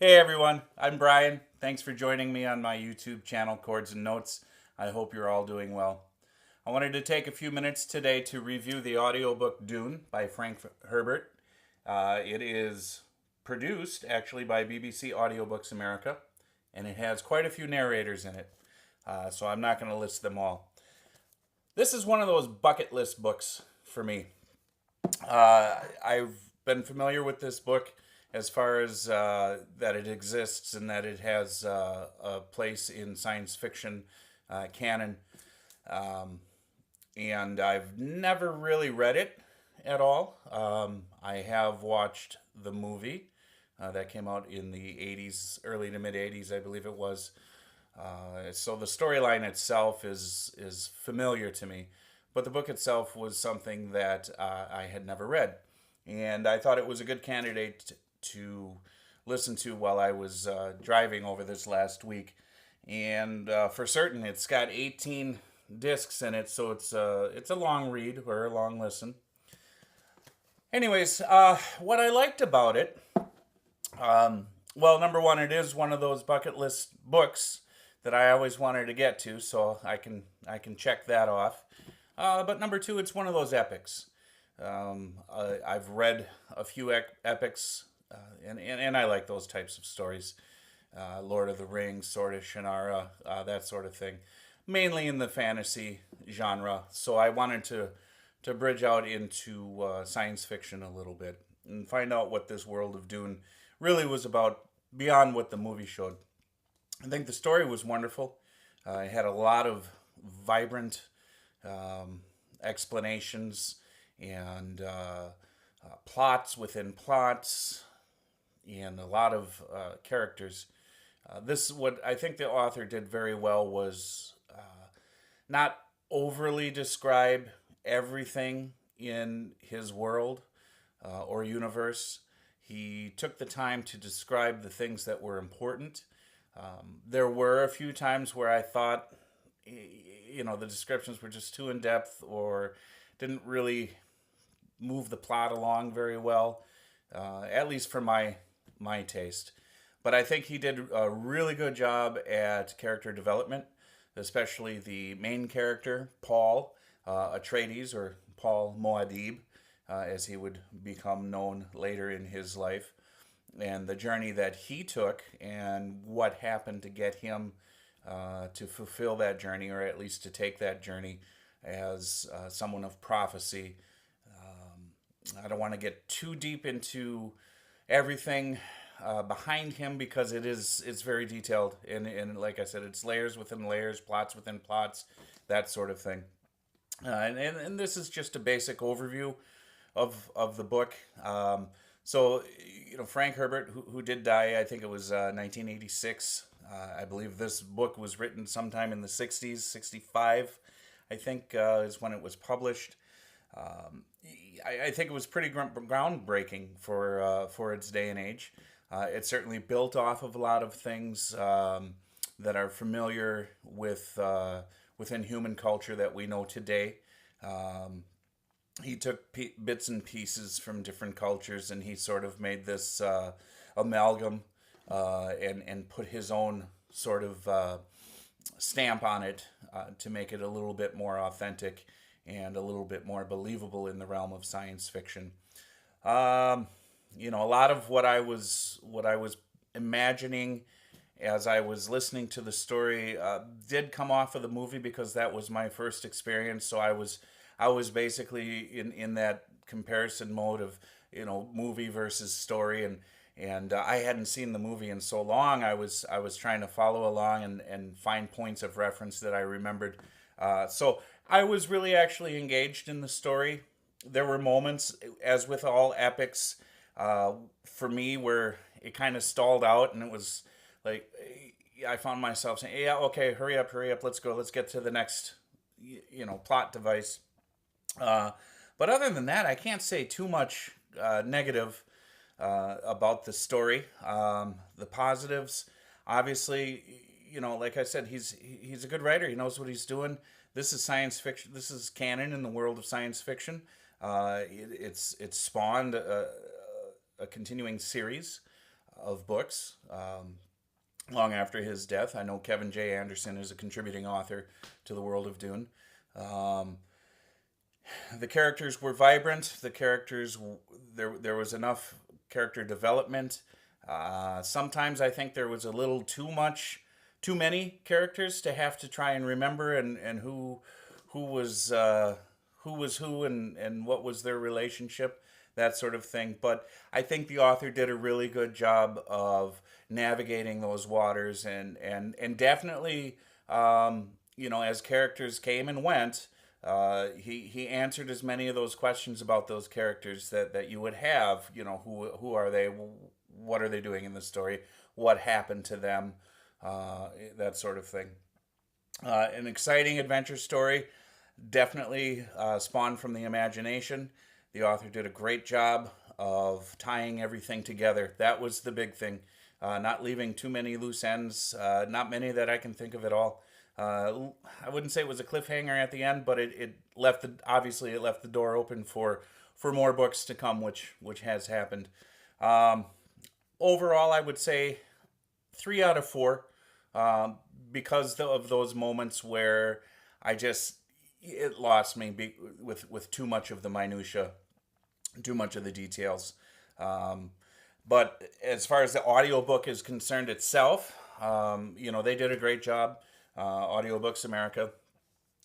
Hey everyone, I'm Brian. Thanks for joining me on my YouTube channel, Chords and Notes. I hope you're all doing well. I wanted to take a few minutes today to review the audiobook Dune by Frank Herbert. It is produced actually by BBC Audiobooks America, and it has quite a few narrators in it, so I'm not going to list them all. This is one of those bucket list books for me. I've been familiar with this book as far as that it exists and that it has a place in science fiction canon. And I've never really read it at all. I have watched the movie that came out in the 80s, early to mid 80s, I believe it was. So the storyline itself is familiar to me, but the book itself was something that I had never read, and I thought it was a good candidate to listen to while I was driving over this last week. And for certain, it's got 18 discs in it, so it's a long read or a long listen. Anyways, what I liked about it, well, number one, it is one of those bucket list books that I always wanted to get to, so I can check that off. But number two, it's one of those epics. I've read a few epics, and I like those types of stories. Lord of the Rings, Sword of Shannara, that sort of thing. Mainly in the fantasy genre. So I wanted to bridge out into science fiction a little bit and find out what this world of Dune really was about beyond what the movie showed. I think the story was wonderful. It had a lot of vibrant explanations and plots within plots and a lot of characters. What I think the author did very well was not overly describe everything in his world or universe. He took the time to describe the things that were important. There were a few times where I thought, the descriptions were just too in depth or didn't really move the plot along very well, at least for my taste. But I think he did a really good job at character development, especially the main character, Paul Atreides, or Paul Muad'Dib, as he would become known later in his life, and the journey that he took and what happened to get him to fulfill that journey, or at least to take that journey as someone of prophecy. I don't want to get too deep into everything behind him because it's very detailed, and like I said, it's layers within layers, plots within plots, that sort of thing. And this is just a basic overview of the book. So, Frank Herbert, who did die, I think it was 1986. I believe this book was written sometime in the 60s, 65, I think, is when it was published. I think it was pretty groundbreaking for its day and age. It certainly built off of a lot of things that are familiar within human culture that we know today. He took bits and pieces from different cultures, and he sort of made this amalgam and put his own sort of stamp on it to make it a little bit more authentic and a little bit more believable in the realm of science fiction. A lot of what I was imagining as I was listening to the story did come off of the movie because that was my first experience. So I was basically in that comparison mode of movie versus story, and I hadn't seen the movie in so long. I was trying to follow along and find points of reference that I remembered. So I was really actually engaged in the story. There were moments, as with all epics, for me where it kind of stalled out, and it was like I found myself saying, "Yeah, okay, hurry up, let's go, let's get to the next, plot device." But other than that, I can't say too much negative about the story. The positives, obviously, like I said, he's a good writer. He knows what he's doing. This is science fiction. This is canon in the world of science fiction. It's spawned a continuing series. of books. Long after his death, I know Kevin J. Anderson is a contributing author to the world of Dune. Um, the characters were vibrant. The characters, there was enough character development. Sometimes I think there was a little too many characters to have to try and remember, and who was who and what was their relationship, that sort of thing. But I think the author did a really good job of navigating those waters, and definitely, as characters came and went, he answered as many of those questions about those characters that you would have. Who are they? What are they doing in the story? What happened to them? That sort of thing. An exciting adventure story, definitely spawned from the imagination. The author did a great job of tying everything together. That was the big thing. Not leaving too many loose ends, not many that I can think of at all. I wouldn't say it was a cliffhanger at the end, but it left obviously it left the door open for more books to come, which has happened. Um, Overall, I would say 3 out of 4, because of those moments where I just it lost me with too much of the minutia, too much of the details. Um, but as far as the audiobook is concerned itself, they did a great job. Audiobooks America,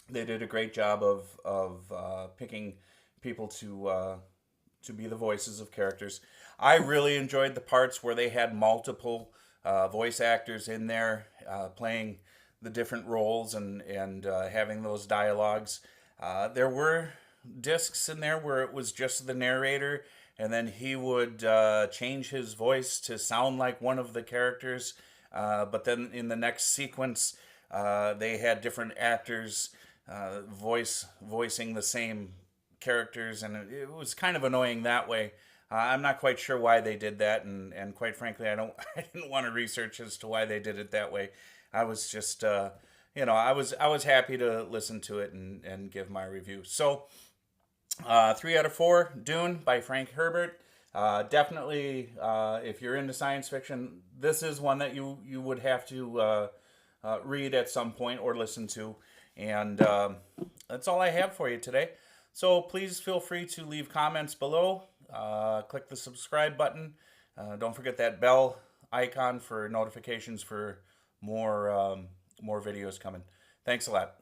they did a great job of picking people to be the voices of characters. I really enjoyed the parts where they had multiple voice actors in there playing the different roles and having those dialogues. There were discs in there where it was just the narrator, and then he would change his voice to sound like one of the characters. But then in the next sequence, they had different actors voicing the same characters, and it was kind of annoying that way. I'm not quite sure why they did that, and quite frankly, I didn't want to research as to why they did it that way. I was just, I was happy to listen to it and give my review. So, 3 out of 4, Dune by Frank Herbert. Definitely, if you're into science fiction, this is one that you would have to read at some point or listen to. And that's all I have for you today. So please feel free to leave comments below. Click the subscribe button. Don't forget that bell icon for notifications for more videos coming. Thanks a lot.